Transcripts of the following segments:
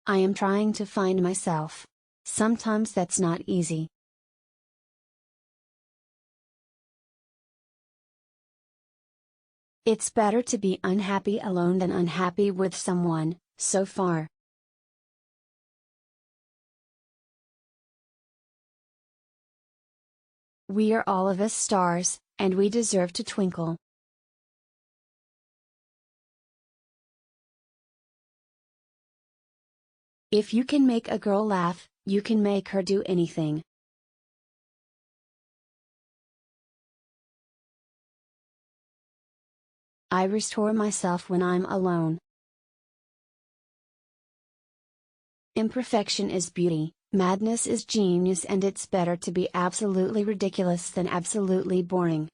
I am trying to find myself. Sometimes that's not easy. It's better to be unhappy alone than unhappy with someone, so far. We are all of us stars, and we deserve to twinkle. If you can make a girl laugh, you can make her do anything. I restore myself when I'm alone. Imperfection is beauty, madness is genius, and it's better to be absolutely ridiculous than absolutely boring.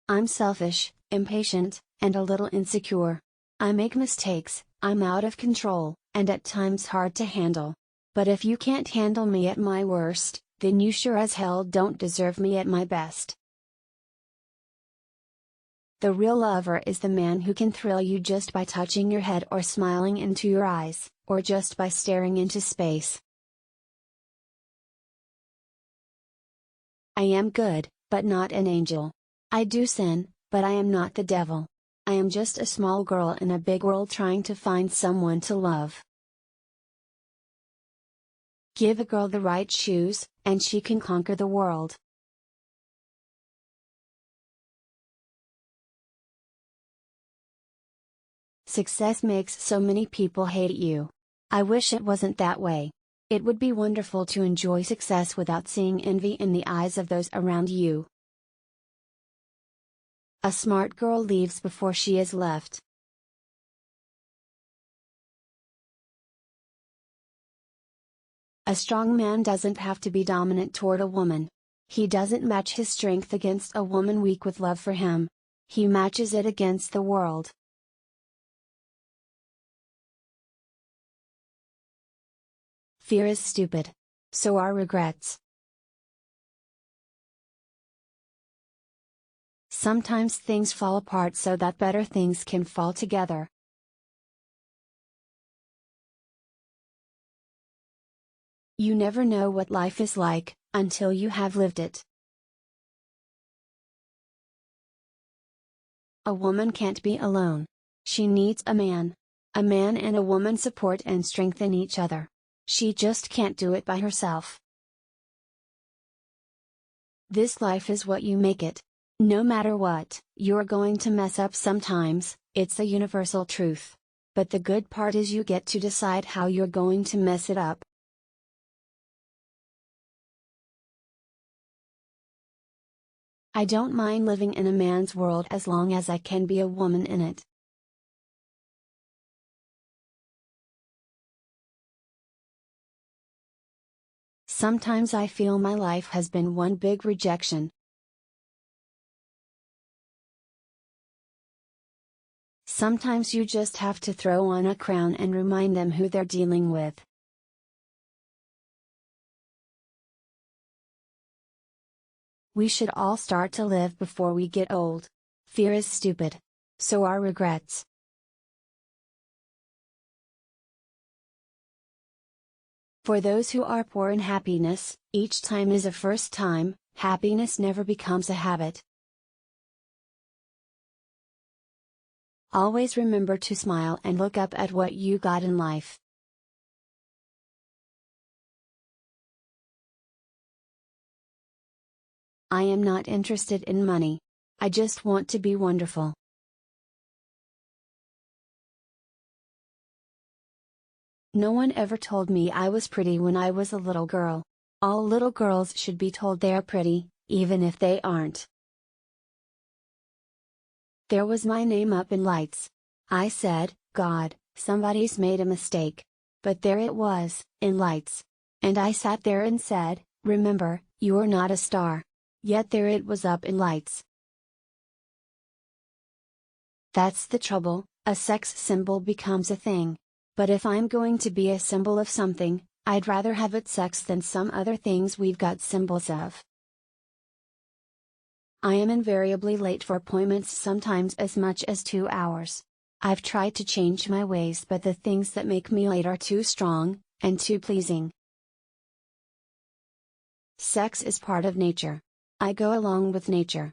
I'm selfish, impatient, and a little insecure. I make mistakes, I'm out of control, and at times hard to handle. But if you can't handle me at my worst, then you sure as hell don't deserve me at my best. The real lover is the man who can thrill you just by touching your head or smiling into your eyes, or just by staring into space. I am good, but not an angel. I do sin, but I am not the devil. I am just a small girl in a big world trying to find someone to love. Give a girl the right shoes, and she can conquer the world. Success makes so many people hate you. I wish it wasn't that way. It would be wonderful to enjoy success without seeing envy in the eyes of those around you. A smart girl leaves before she is left. A strong man doesn't have to be dominant toward a woman. He doesn't match his strength against a woman weak with love for him. He matches it against the world. Fear is stupid. So are regrets. Sometimes things fall apart so that better things can fall together. You never know what life is like, until you have lived it. A woman can't be alone. She needs a man. A man and a woman support and strengthen each other. She just can't do it by herself. This life is what you make it. No matter what, you're going to mess up sometimes, it's a universal truth. But the good part is you get to decide how you're going to mess it up. I don't mind living in a man's world as long as I can be a woman in it. Sometimes I feel my life has been one big rejection. Sometimes you just have to throw on a crown and remind them who they're dealing with. We should all start to live before we get old. Fear is stupid. So are regrets. For those who are poor in happiness, each time is a first time. Happiness never becomes a habit. Always remember to smile and look up at what you got in life. I am not interested in money. I just want to be wonderful. No one ever told me I was pretty when I was a little girl. All little girls should be told they are pretty, even if they aren't. There was my name up in lights. I said, God, somebody's made a mistake. But there it was, in lights. And I sat there and said, remember, you're not a star. Yet there it was up in lights. That's the trouble, a sex symbol becomes a thing. But if I'm going to be a symbol of something, I'd rather have it sex than some other things we've got symbols of. I am invariably late for appointments, sometimes as much as 2 hours. I've tried to change my ways, but the things that make me late are too strong, and too pleasing. Sex is part of nature. I go along with nature.